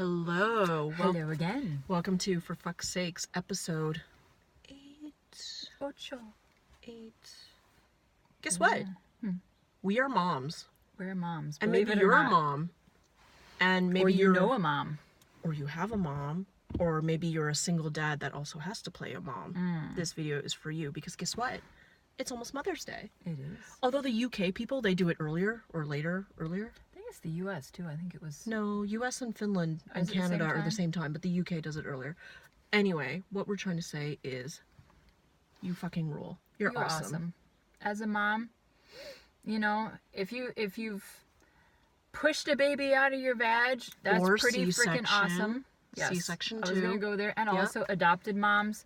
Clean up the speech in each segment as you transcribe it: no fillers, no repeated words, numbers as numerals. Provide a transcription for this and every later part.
Hello. Hello again. Welcome to For Fuck's Sakes, episode 8. Ocho. 8. Guess what? We are moms. We're moms. And Believe maybe it or you're a not. mom. And maybe Or you you're know a mom. Or you have a mom. Or maybe you're a single dad that also has to play a mom. This video is for you because guess what? It's almost Mother's Day. It is. Although the UK people, they do it earlier or later. Earlier? I think it's the US too. I think it was. No, US and Finland and Is it the same Canada are the time? same time, but the UK does it earlier. Anyway, what we're trying to say is you fucking rule. You're awesome. As a mom, you know, if you've pushed a baby out of your vag, that's Or pretty freaking C-section. awesome. Yes. C-section I was gonna too. go there. And Yep. also adopted moms.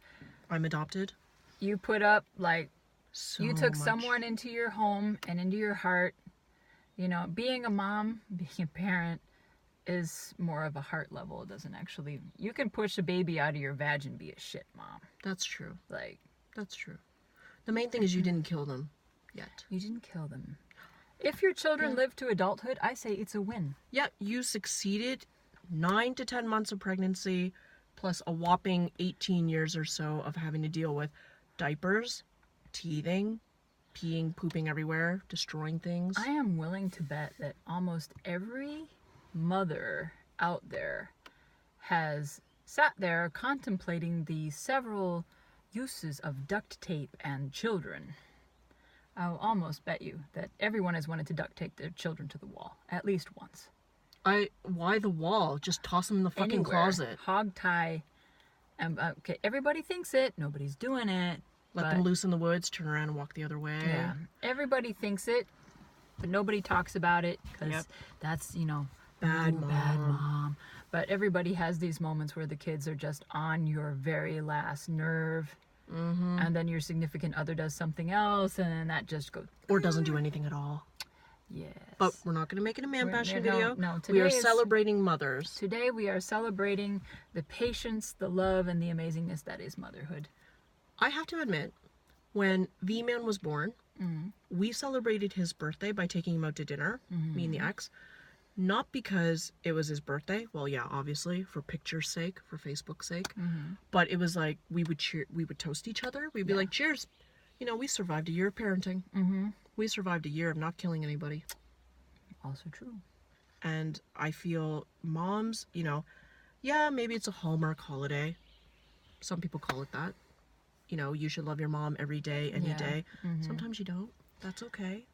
I'm adopted. You put up So you took much. someone into your home and into your heart. You know, being a mom, being a parent is more of a heart level. It doesn't actually. You can push a baby out of your vag and be a shit mom. That's true. Like, That's true. The main thing is you didn't kill them yet. you didn't kill them. If your children live to adulthood, I say it's a win. Yeah, you succeeded 9 to 10 months of pregnancy plus a whopping 18 years or so of having to deal with diapers, teething, peeing, pooping everywhere, destroying things. I am willing to bet that almost every mother out there has sat there contemplating the several uses of duct tape and children. I'll almost bet you that everyone has wanted to duct tape their children to the wall at least once. Why the wall? Just toss them in the fucking Anywhere. closet. Hog tie. Okay, everybody thinks it. Nobody's doing it. Let them loose in the woods, turn around and walk the other way. Yeah, everybody thinks it, but nobody talks about it because that's, you know, Bad bad mom. mom. But everybody has these moments where the kids are just on your very last nerve, and then your significant other does something else, and then that just goes. Or doesn't do anything at all. Yes. But we're not going to make it a man-bashing no, video. no, we today are is- celebrating mothers. Today we are celebrating the patience, the love, and the amazingness that is motherhood. I have to admit, when V-Man was born, we celebrated his birthday by taking him out to dinner, me and the ex. Not because it was his birthday. Well, yeah, obviously, for picture's sake, for Facebook's sake. But it was like, we would toast each other. We'd be like, cheers. You know, we survived a year of parenting. We survived a year of not killing anybody. Also true. And I feel moms, you know, yeah, maybe it's a Hallmark holiday. Some people call it that. You know, you should love your mom every day, any day. Sometimes you don't. That's okay.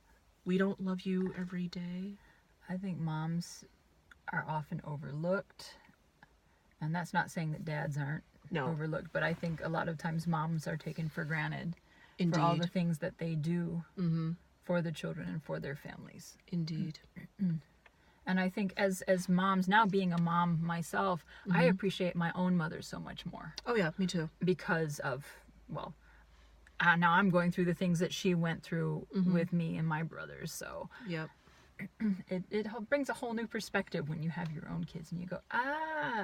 We don't love you every day. I think moms are often overlooked, and that's not saying that dads aren't overlooked, but I think a lot of times moms are taken for granted for all the things that they do for the children and for their families. Indeed. And I think as moms, now being a mom myself, I appreciate my own mother so much more Oh yeah, me too. because of, well, now I'm going through the things that she went through with me and my brothers, so Yep. it brings a whole new perspective when you have your own kids and you go,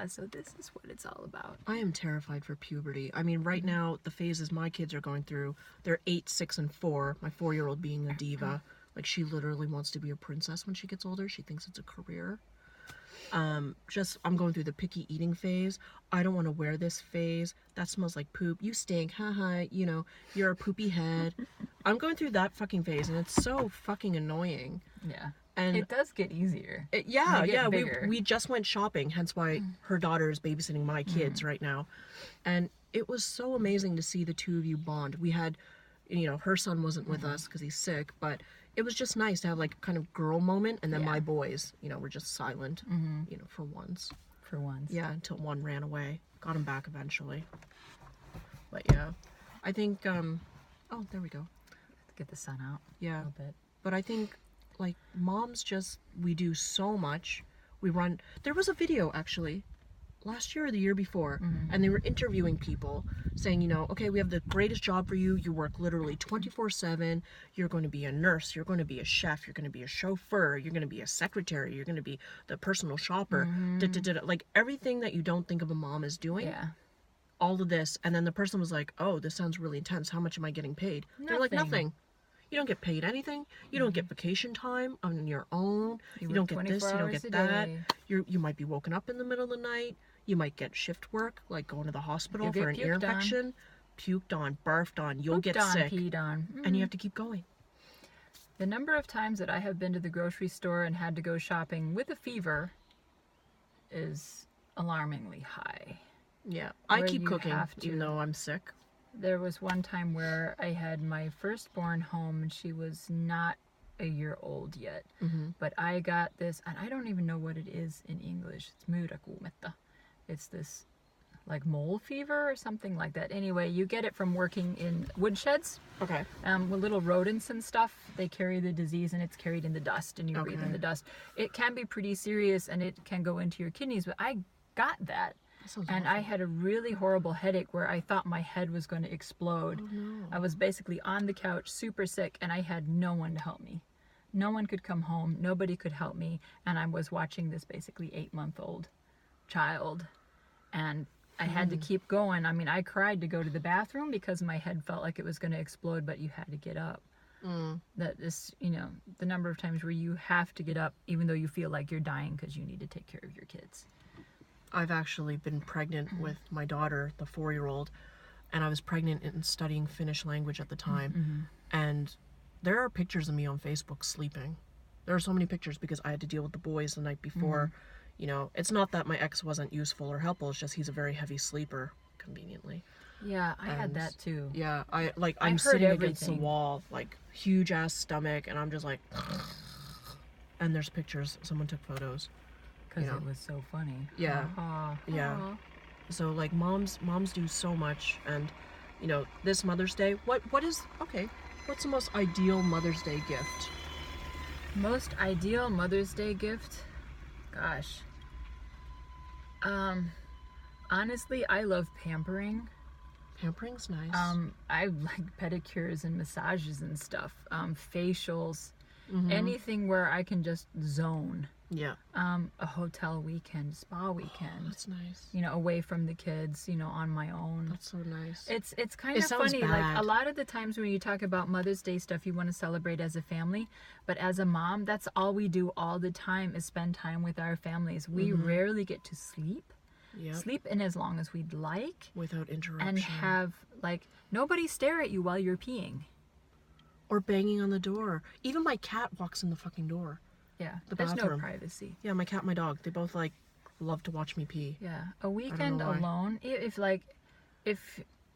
so this is what it's all about. I am terrified for puberty. I mean, right now, the phases my kids are going through, they're 8, 6, and 4. My 4-year-old being a diva. Like, she literally wants to be a princess when she gets older. She thinks it's a career. I'm going through the picky eating phase. I don't want to wear this phase. That smells like poop. You stink. Haha. You know, you're a poopy head. I'm going through that fucking phase, and it's so fucking annoying. Yeah. And It does get easier. we just went shopping, hence why her daughter is babysitting my kids right now. And it was so amazing to see the two of you bond. We had, you know, her son wasn't with us because he's sick, but it was just nice to have like kind of girl moment, and then my boys, you know, were just silent, you know, for once. For once. Yeah, until one ran away. Got him back eventually. But yeah, I think, oh, there we go. Get the sun out Yeah. a little bit. But I think, like, moms we do so much. There was a video, actually, last year or the year before, and they were interviewing people saying, you know, okay, we have the greatest job for you. You work literally 24/7. You're going to be a nurse. You're going to be a chef. You're going to be a chauffeur. You're going to be a secretary. You're going to be the personal shopper. Like, everything that you don't think of a mom as doing. Yeah. All of this. And then the person was like, oh, this sounds really intense. How much am I getting paid? They're like, nothing. You don't get paid anything. You don't get vacation time on your own. You don't get this, you don't get that. You might be woken up in the middle of the night. You might get shift work, like going to the hospital for an ear infection. Puked on, barfed on, you'll get sick. Peed on. And you have to keep going. The number of times that I have been to the grocery store and had to go shopping with a fever is alarmingly high. Yeah, I keep cooking even though I'm sick. There was one time where I had my firstborn home and she was not a year old yet. But I got this, and I don't even know what it is in English. It's myyräkuumetta. It's this like mole fever or something like that. Anyway, you get it from working in woodsheds. Okay. With little rodents and stuff. They carry the disease and it's carried in the dust and you breathe in the dust. It can be pretty serious and it can go into your kidneys, but I got that. And I had a really horrible headache where I thought my head was going to explode. Oh, no. I was basically on the couch, super sick, and I had no one to help me. No one could come home. Nobody could help me. And I was watching this basically 8-month-old child. And I had to keep going. I mean, I cried to go to the bathroom because my head felt like it was going to explode, but you had to get up. That is, the number of times where you have to get up even though you feel like you're dying because you need to take care of your kids. I've actually been pregnant with my daughter, the 4-year-old, and I was pregnant and studying Finnish language at the time. And there are pictures of me on Facebook sleeping. There are so many pictures because I had to deal with the boys the night before. It's not that my ex wasn't useful or helpful, it's just he's a very heavy sleeper, conveniently. Yeah, I had that too. Yeah, I'm sitting against the wall, like huge ass stomach, and I'm just like, and there's pictures. Someone took photos. Because it was so funny. Yeah. Yeah. So like moms do so much, and this Mother's Day, what's the most ideal Mother's Day gift? Most ideal Mother's Day gift? Gosh. Honestly, I love pampering. Pampering's nice. I like pedicures and massages and stuff. Facials. Anything where I can just zone. Yeah. A hotel weekend, spa weekend. Oh, that's nice. Away from the kids, on my own. That's so nice. It's kind of funny. Bad. Like a lot of the times when you talk about Mother's Day stuff, you want to celebrate as a family, but as a mom, that's all we do all the time is spend time with our families. We rarely get to sleep. Yep. Sleep in as long as we'd like. Without interruption. And have nobody stare at you while you're peeing. Or banging on the door. Even my cat walks in the fucking door. Yeah, there's no privacy. Yeah, my cat and my dog, they both love to watch me pee. Yeah, a weekend alone, if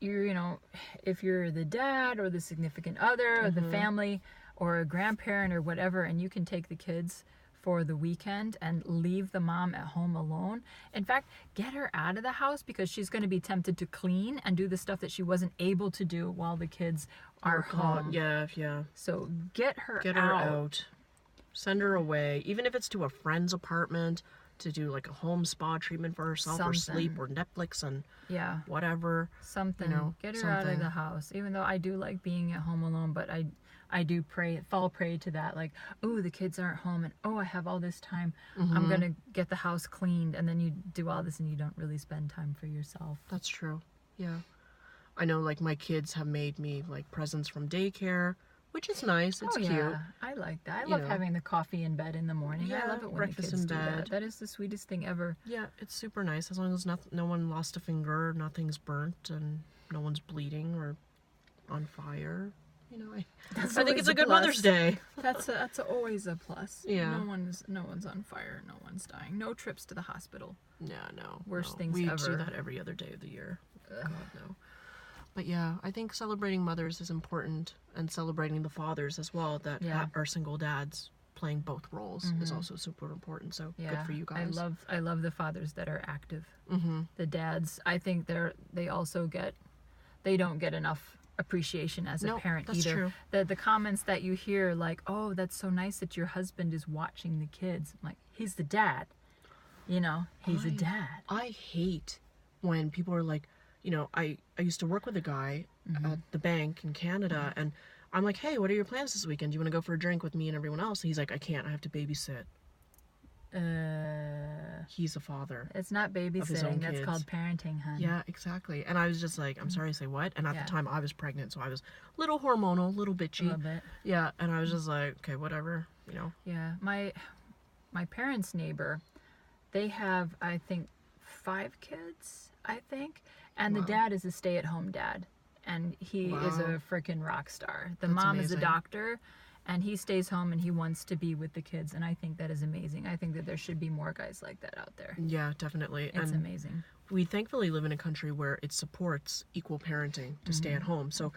you're if you're the dad or the significant other or the family or a grandparent or whatever, and you can take the kids for the weekend and leave the mom at home alone. In fact, get her out of the house because she's going to be tempted to clean and do the stuff that she wasn't able to do while the kids are home. Yeah. So get her out. Send her away, even if it's to a friend's apartment to do like a home spa treatment for herself or sleep or Netflix and whatever. Something. Get her out of the house. Even though I do like being at home alone, but I do fall prey to that. Like, oh, the kids aren't home and I have all this time. I'm going to get the house cleaned, and then you do all this and you don't really spend time for yourself. That's true. Yeah. I know like my kids have made me like presents from daycare. Which is nice. It's cute. Yeah. I like that. I love having the coffee in bed in the morning. Yeah, I love it when breakfast the kids in bed. do that. That is the sweetest thing ever. Yeah, it's super nice as long as no one lost a finger, nothing's burnt, and no one's bleeding or on fire. I think it's a good Mother's Day. That's always a plus. Yeah. No one's on fire. No one's dying. No trips to the hospital. Yeah, no. Worst things we ever. do that every other day of the year. God, no. But yeah, I think celebrating mothers is important, and celebrating the fathers as well that are single dads playing both roles is also super important. So good for you guys. I love the fathers that are active. The dads, I think they don't get enough appreciation as a parent that's either. True. The comments that you hear like, oh, that's so nice that your husband is watching the kids. I'm like, he's the dad. He's a dad. I hate when people are like, I used to work with a guy at the bank in Canada, and I'm like, hey, what are your plans this weekend? Do you want to go for a drink with me and everyone else? And he's like, I can't. I have to babysit. He's a father. It's not his own babysitting. That's kids. called parenting, hun. Yeah, exactly. And I was just like, I'm sorry to say what? And at the time I was pregnant, so I was a little hormonal, a little bitchy. A little bit. Yeah, and I was just like, okay, whatever, you know. Yeah, my parents' neighbor, they have, I think, 5 kids, I think. And the dad is a stay-at-home dad. And he is a freaking rock star. The mom is a doctor. And he stays home and he wants to be with the kids. And I think that is amazing. I think that there should be more guys like that out there. Yeah, definitely. It's amazing. We thankfully live in a country where it supports equal parenting to stay at home. So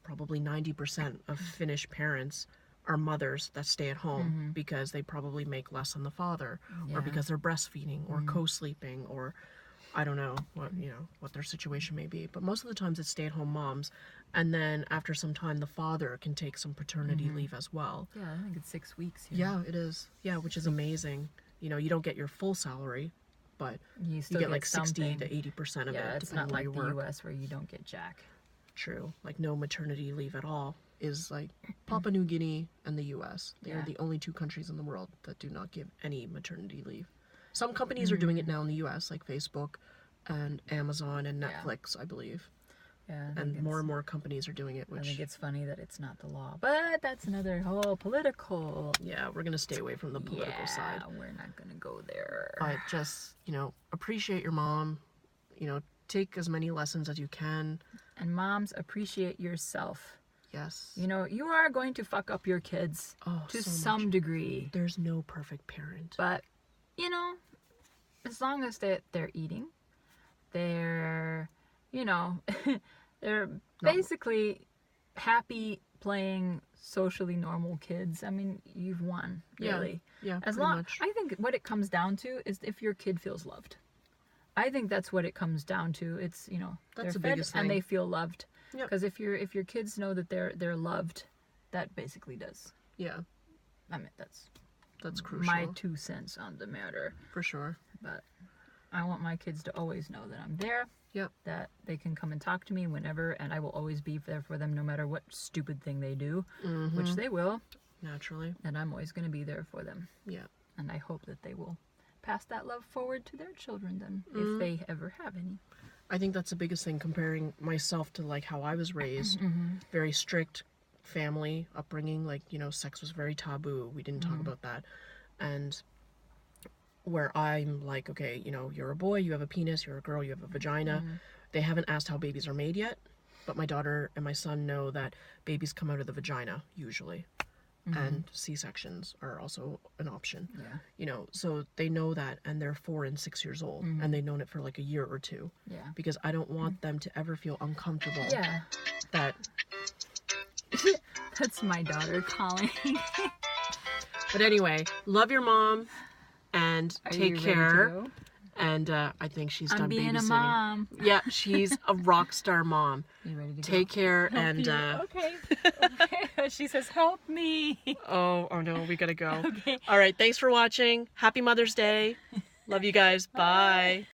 probably 90% of Finnish parents are mothers that stay at home because they probably make less than the father, or because they're breastfeeding or co-sleeping, or I don't know what their situation may be. But most of the times it's stay-at-home moms. And then after some time, the father can take some paternity leave as well. Yeah, I think it's 6 weeks here. Yeah, it is. Yeah, which is amazing. You know, you don't get your full salary, but you get like 60 to 80% of it. Yeah, it's not like the work. US where you don't get jack. True. Like no maternity leave at all is like Papua New Guinea and the US. They are the only 2 countries in the world that do not give any maternity leave. Some companies are doing it now in the US, like Facebook and Amazon and Netflix, I believe. Yeah, and more companies are doing it, which... I think it's funny that it's not the law. But that's another whole political... Yeah, we're going to stay away from the political side. Yeah, we're not going to go there. But just, appreciate your mom. Take as many lessons as you can. And moms, appreciate yourself. Yes. You are going to fuck up your kids to some degree. There's no perfect parent. But, as long as they're eating, they're... they're basically happy playing socially normal kids. I mean, you've won, really. Yeah, as long much. I think what it comes down to is if your kid feels loved. I think that's what it comes down to. It's that's the they're biggest fed and thing. they feel loved. Because Yep. if your kids know that they're loved, that basically does. Yeah. I mean, that's crucial. my 2 cents on the matter. For sure. But I want my kids to always know that I'm there. Yep. That they can come and talk to me whenever, and I will always be there for them no matter what stupid thing they do, which they will. Naturally. And I'm always going to be there for them. Yeah. And I hope that they will pass that love forward to their children then, if they ever have any. I think that's the biggest thing, comparing myself to like how I was raised. Very strict family upbringing. Like, sex was very taboo. We didn't talk about that. And where I'm like, okay, you're a boy, you have a penis, you're a girl, you have a vagina. They haven't asked how babies are made yet, but my daughter and my son know that babies come out of the vagina, usually. And C-sections are also an option. Yeah. So they know that, and they're 4 and 6 years old, and they've known it for like a year or 2. Yeah. Because I don't want them to ever feel uncomfortable. Yeah. That... That's my daughter calling. But anyway, love your mom. And take care. Ready to go? And I think she's done babysitting. I'm being a mom. Yeah, she's a rock star mom. You ready to go? Take care. Help and you. Okay. She says, "Help me." Oh no, we gotta go. Okay. All right. Thanks for watching. Happy Mother's Day. Love you guys. Bye.